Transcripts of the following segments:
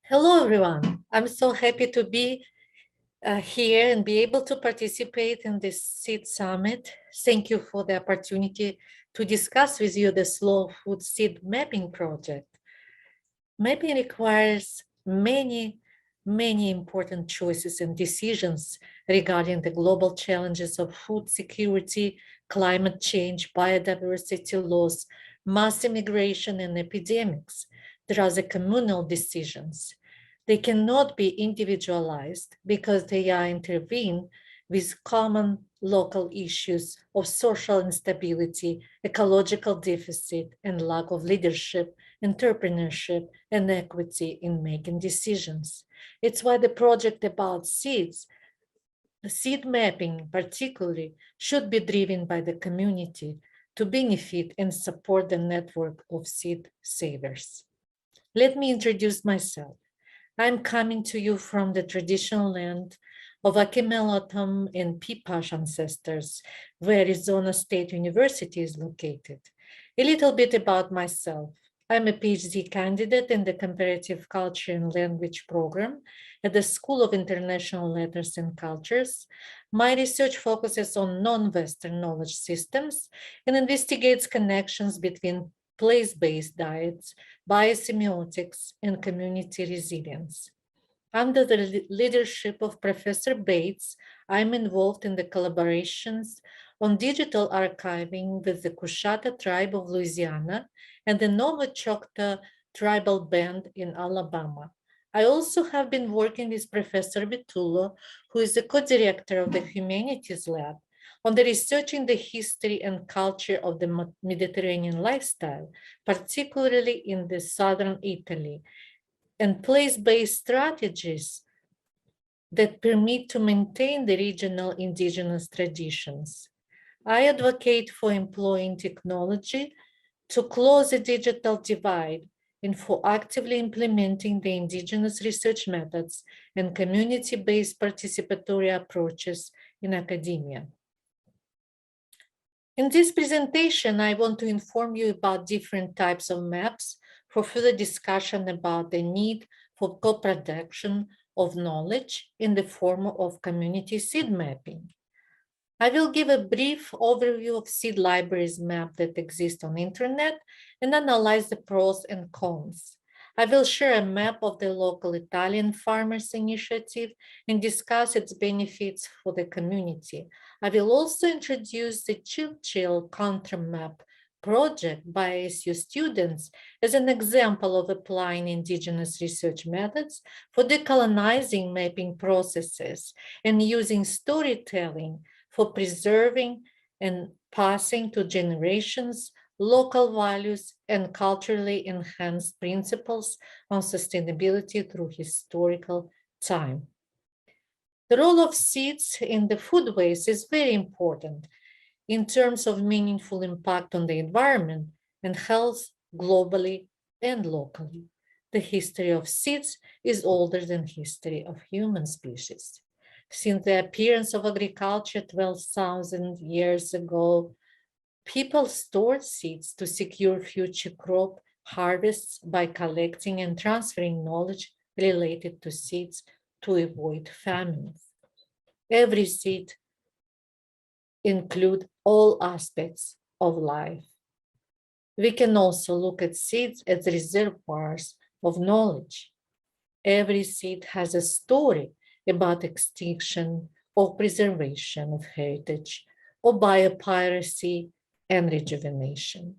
Hello, everyone. I'm so happy to be here and be able to participate in this Seed Summit. Thank you for the opportunity to discuss with you the Slow Food Seed Mapping Project. Mapping requires many important choices and decisions regarding the global challenges of food security, climate change, biodiversity loss, mass immigration, and epidemics. There are the communal decisions. They cannot be individualized because they are intervened with common local issues of social instability, ecological deficit, and lack of leadership, entrepreneurship, and equity in making decisions. It's why the project about seeds, seed mapping particularly, should be driven by the community to benefit and support the network of seed savers. Let me introduce myself. I'm coming to you from the traditional land of Akimelotum and Pipash ancestors, where Arizona State University is located. A little bit about myself. I'm a PhD candidate in the Comparative Culture and Language program at the School of International Letters and Cultures. My research focuses on non-Western knowledge systems and investigates connections between place-based diets, biosemiotics, and community resilience. Under the leadership of Professor Bates, I'm involved in the collaborations on digital archiving with the Coushatta tribe of Louisiana and the Nova Choctaw tribal band in Alabama. I also have been working with Professor Vitullo, who is the co-director of the Humanities Lab, on the research in the history and culture of the Mediterranean lifestyle, particularly in the southern Italy, and place-based strategies that permit to maintain the regional indigenous traditions. I advocate for employing technology to close the digital divide and for actively implementing the indigenous research methods and community-based participatory approaches in academia. In this presentation, I want to inform you about different types of maps for further discussion about the need for co-production of knowledge in the form of community seed mapping. I will give a brief overview of seed libraries map that exist on internet and analyze the pros and cons. I will share a map of the local Italian farmers initiative and discuss its benefits for the community. I will also introduce the Chill Contra Map project by ASU students as an example of applying indigenous research methods for decolonizing mapping processes and using storytelling for preserving and passing to generations local values and culturally enhanced principles on sustainability through historical time. The role of seeds in the foodways is very important in terms of meaningful impact on the environment and health globally and locally. The history of seeds is older than history of human species. Since the appearance of agriculture 12,000 years ago, people stored seeds to secure future crop harvests by collecting and transferring knowledge related to seeds to avoid famines. Every seed includes all aspects of life. We can also look at seeds as reservoirs of knowledge. Every seed has a story about extinction or preservation of heritage or biopiracy and rejuvenation.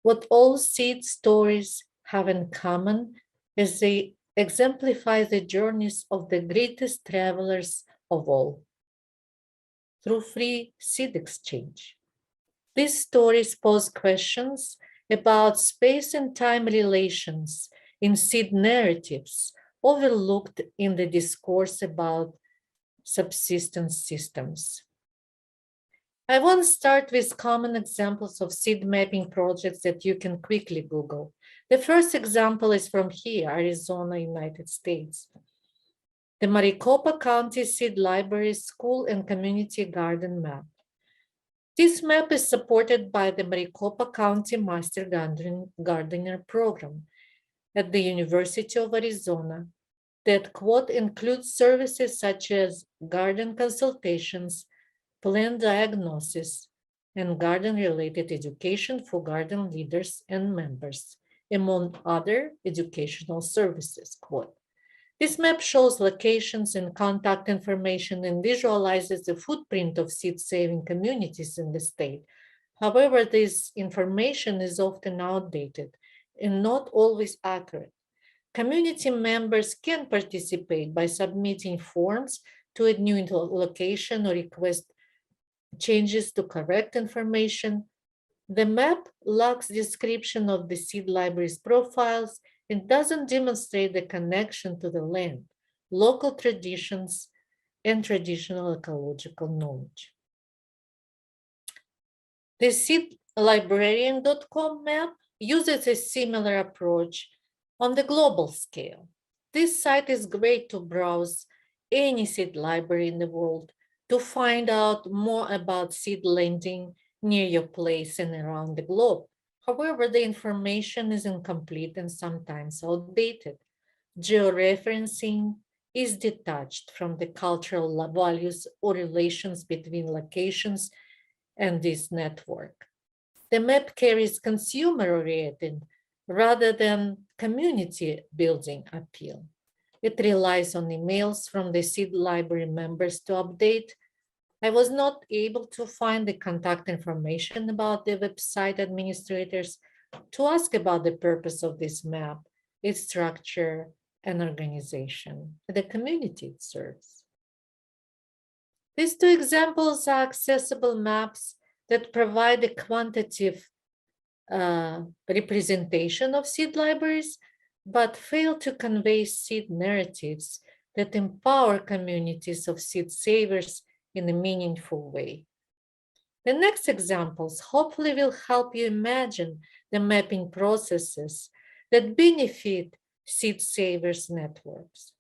What all seed stories have in common is they exemplify the journeys of the greatest travelers of all through free seed exchange. These stories pose questions about space and time relations in seed narratives overlooked in the discourse about subsistence systems. I want to start with common examples of seed mapping projects that you can quickly Google. The first example is from here, Arizona, United States. The Maricopa County Seed Library School and Community Garden Map. This map is supported by the Maricopa County Master Gardener Program. at the University of Arizona that, quote, includes services such as garden consultations, plant diagnosis, and garden-related education for garden leaders and members, among other educational services, quote. This map shows locations and contact information and visualizes the footprint of seed-saving communities in the state. However, this information is often outdated and not always accurate. Community members can participate by submitting forms to a new location or request changes to correct information. The map lacks description of the seed library's profiles and doesn't demonstrate the connection to the land, local traditions, and traditional ecological knowledge. The seedlibrarian.com map uses a similar approach on the global scale. This site is great to browse any seed library in the world to find out more about seed lending near your place and around the globe. However, the information is incomplete and sometimes outdated. Georeferencing is detached from the cultural values or relations between locations and this network. The map carries consumer-oriented rather than community-building appeal. It relies on emails from the seed library members to update. I was not able to find the contact information about the website administrators to ask about the purpose of this map, its structure, and organization, the community it serves. These two examples are accessible maps that provide a quantitative representation of seed libraries, but fail to convey seed narratives that empower communities of seed savers in a meaningful way. The next examples hopefully will help you imagine the mapping processes that benefit seed savers networks.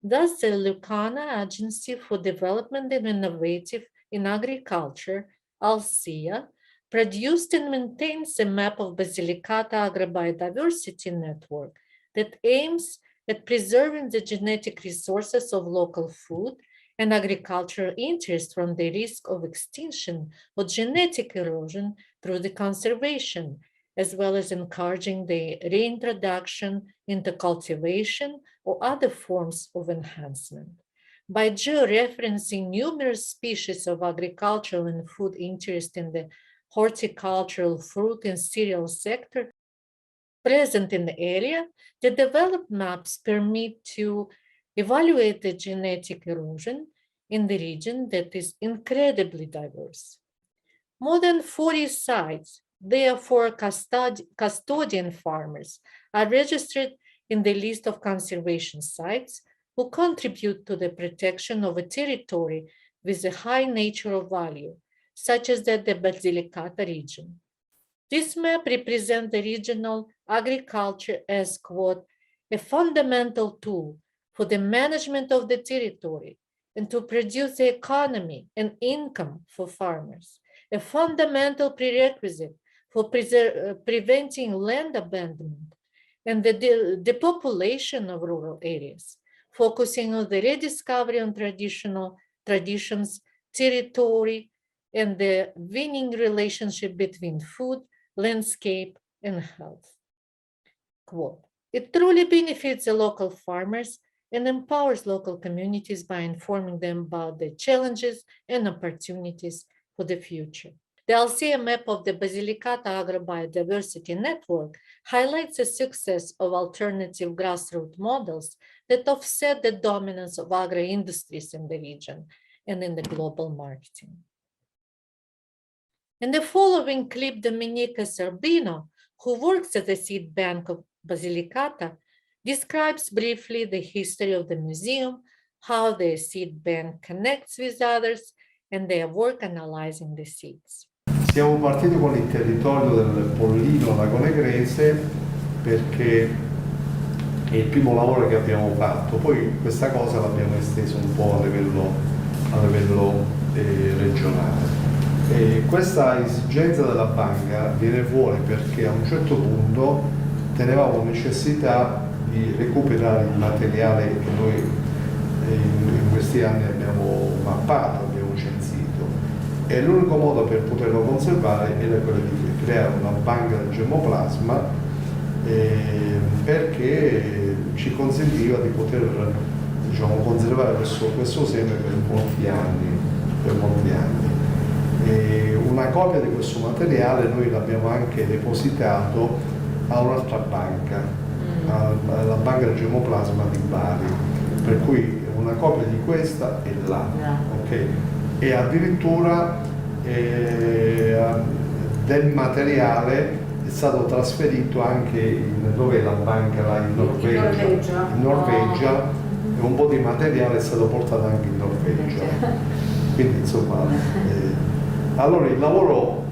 Thus, the Lucana Agency for Development and Innovative in Agriculture, ALSIA, produced and maintains a map of Basilicata Agrobiodiversity Network that aims at preserving the genetic resources of local food and agricultural interests from the risk of extinction or genetic erosion through the conservation, as well as encouraging the reintroduction into cultivation or other forms of enhancement. By georeferencing numerous species of agricultural and food interest in the horticultural, fruit, and cereal sector present in the area, the developed maps permit to evaluate the genetic erosion in the region that is incredibly diverse. More than 40 sites, therefore custodian farmers, are registered in the list of conservation sites who contribute to the protection of a territory with a high natural value, such as the Basilicata region. This map represents the regional agriculture as, quote, a fundamental tool for the management of the territory and to produce the economy and income for farmers, a fundamental prerequisite for preventing land abandonment and the depopulation of rural areas, focusing on the rediscovery of traditional traditions, territory, and the winning relationship between food, landscape, and health. Quote, it truly benefits the local farmers and empowers local communities by informing them about the challenges and opportunities for the future. The ALSIA map of the Basilicata Agrobiodiversity Network highlights the success of alternative grassroots models that offset the dominance of agro-industries in the region and in the global marketing. In the following clip, Dominica Serbino, who works at the seed bank of Basilicata, describes briefly the history of the museum, how the seed bank connects with others, and their work analyzing the seeds. Siamo partiti con il territorio del Pollino Lagonegrese perché è il primo lavoro che abbiamo fatto, poi questa cosa l'abbiamo estesa un po' a livello regionale. E questa esigenza della banca viene fuori perché a un certo punto tenevamo necessità di recuperare il materiale che noi in questi anni abbiamo mappato, abbiamo censito, e l'unico modo per poterlo conservare era quello di creare una banca del germoplasma, perché ci consentiva di poter, diciamo, conservare questo seme per molti anni. E una copia di questo materiale noi l'abbiamo anche depositato a un'altra banca, alla banca del germoplasma di Bari, per cui una copia di questa è là, okay? E addirittura del materiale è stato trasferito anche dove è la banca là, in Norvegia. In Norvegia, e un po' di materiale è stato portato anche in Norvegia. Quindi insomma, allora il lavoro,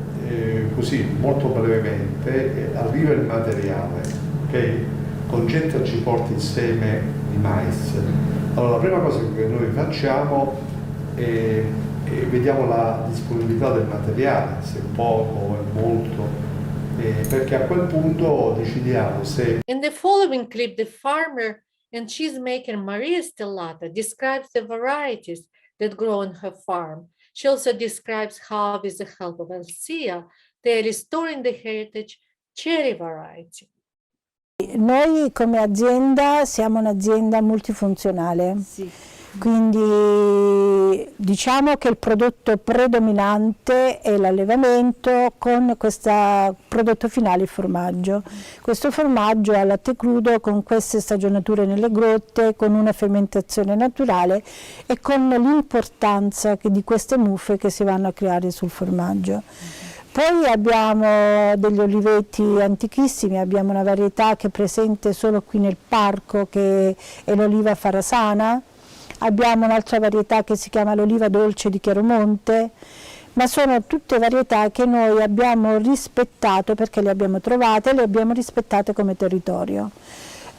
così molto brevemente, arriva il materiale, ok? Concentra ci porta il seme di mais. Allora la prima cosa che noi facciamo è vediamo la disponibilità del materiale, se è poco o è molto, perché a quel punto decidiamo se... In the following clip, the farmer and cheesemaker Maria Stellata describes the varieties that grow on her farm. She also describes how, with the help of Alcia, they are restoring the heritage cherry variety. Noi come azienda siamo un'azienda multifunzionale, sì. Quindi diciamo che il prodotto predominante è l'allevamento, con questo prodotto finale il formaggio. Questo formaggio al latte crudo con queste stagionature nelle grotte, con una fermentazione naturale e con l'importanza di queste muffe che si vanno a creare sul formaggio. Poi abbiamo degli oliveti antichissimi, abbiamo una varietà che è presente solo qui nel parco, che è l'oliva farasana, abbiamo un'altra varietà che si chiama l'oliva dolce di Chiaromonte, ma sono tutte varietà che noi abbiamo rispettato perché le abbiamo trovate e le abbiamo rispettate come territorio.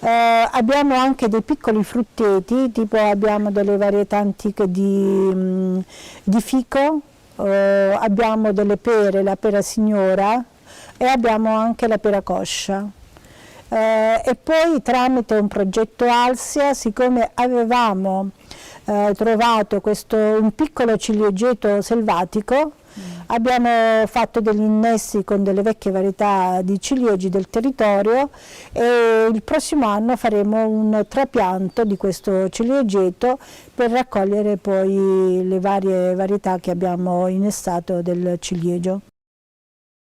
Abbiamo anche dei piccoli frutteti, tipo abbiamo delle varietà antiche di fico, abbiamo delle pere, la pera signora, e abbiamo anche la pera coscia. E poi tramite un progetto Alcia, siccome avevamo trovato un piccolo ciliegeto selvatico, abbiamo fatto degli innessi con delle vecchie varietà di ciliegi del territorio e il prossimo anno faremo un trapianto di questo ciliegeto per raccogliere poi le varie varietà che abbiamo innestato del ciliegio.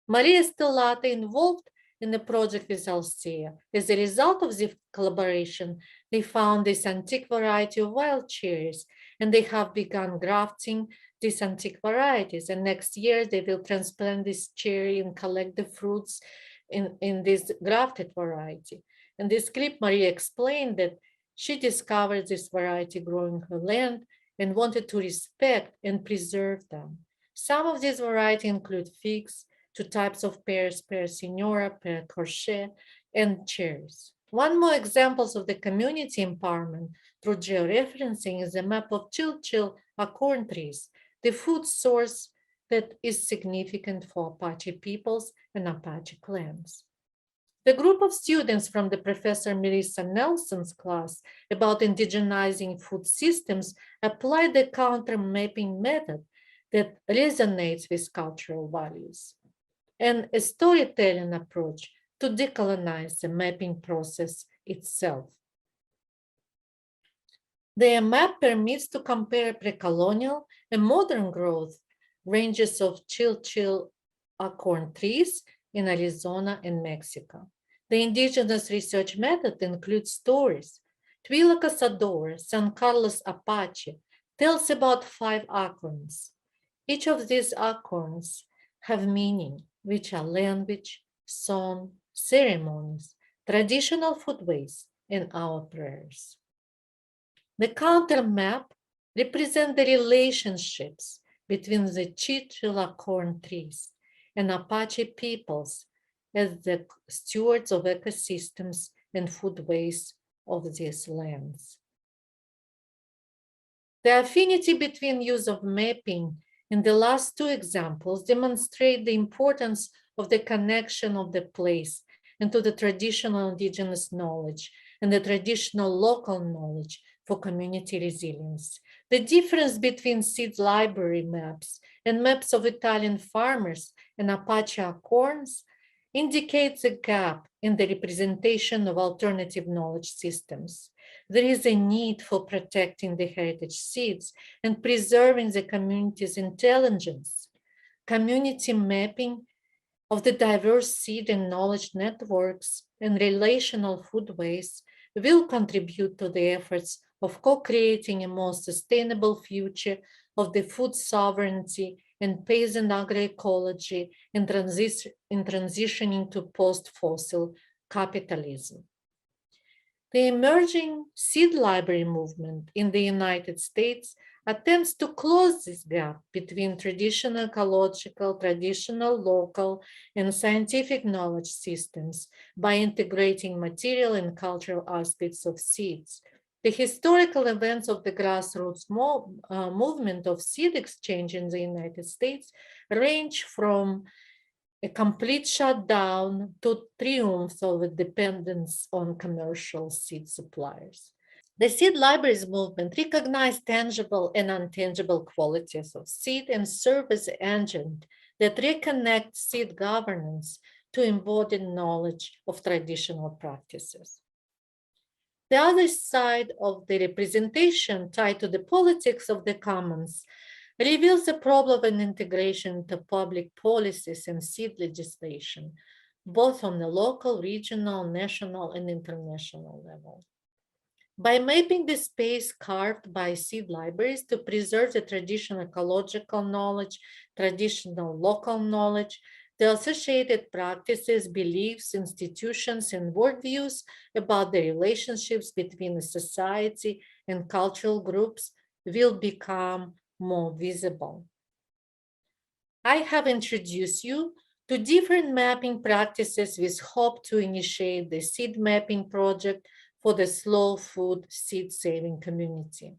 Maria Stellata involved in the project with Alcia. As a result of the collaboration, they found this antique variety of wild cherries, and they have begun grafting these antique varieties. And next year, they will transplant this cherry and collect the fruits in this grafted variety. In this clip, Maria explained that she discovered this variety growing her land and wanted to respect and preserve them. Some of these varieties include figs, 2 types of pears, pear signora, pear crochet, and cherries. One more example of the community empowerment through georeferencing is a map of Chilchil acorn trees, the food source that is significant for Apache peoples and Apache clans. The group of students from the Professor Melissa Nelson's class about indigenizing food systems applied the counter mapping method that resonates with cultural values, and a storytelling approach to decolonize the mapping process itself. The map permits to compare pre-colonial and modern growth ranges of Chilchil acorn trees in Arizona and Mexico. The indigenous research method includes stories. Tuila Cazador, San Carlos Apache, tells about 5 acorns. Each of these acorns have meaning, which are language, song, ceremonies, traditional foodways, and our prayers. The counter map represents the relationships between the Chilchil acorn trees and Apache peoples as the stewards of ecosystems and foodways of these lands. The affinity between use of mapping in the last 2 examples demonstrate the importance of the connection of the place and to the traditional indigenous knowledge and the traditional local knowledge for community resilience. The difference between seed library maps and maps of Italian farmers and Apache acorns indicates a gap in the representation of alternative knowledge systems. There is a need for protecting the heritage seeds and preserving the community's intelligence. Community mapping of the diverse seed and knowledge networks and relational foodways will contribute to the efforts of co-creating a more sustainable future of the food sovereignty and peasant agroecology in transitioning to post-fossil capitalism. The emerging seed library movement in the United States attempts to close this gap between traditional ecological, traditional local, and scientific knowledge systems by integrating material and cultural aspects of seeds. The historical events of the grassroots movement of seed exchange in the United States range from a complete shutdown to triumphs of a dependence on commercial seed suppliers. The seed libraries movement recognized tangible and intangible qualities of seed and serve as an engine that reconnects seed governance to embodied knowledge of traditional practices. The other side of the representation tied to the politics of the commons reveals the problem of an integration into public policies and seed legislation, both on the local, regional, national, and international level. By mapping the space carved by seed libraries to preserve the traditional ecological knowledge, traditional local knowledge, the associated practices, beliefs, institutions, and worldviews about the relationships between the society and cultural groups will become more visible. I have introduced you to different mapping practices with hope to initiate the seed mapping project for the slow food seed saving community.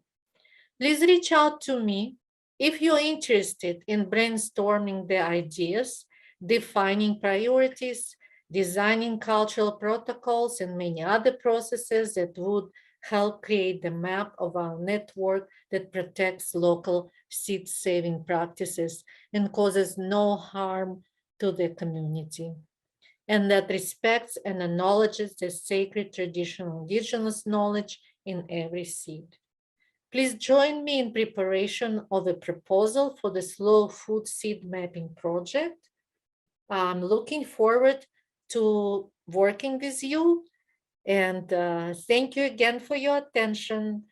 Please reach out to me if you're interested in brainstorming the ideas, defining priorities, designing cultural protocols, and many other processes that would help create the map of our network that protects local seed saving practices and causes no harm to the community, and that respects and acknowledges the sacred traditional indigenous knowledge in every seed. Please join me in preparation of a proposal for the slow food seed mapping project. I'm looking forward to working with you, and thank you again for your attention.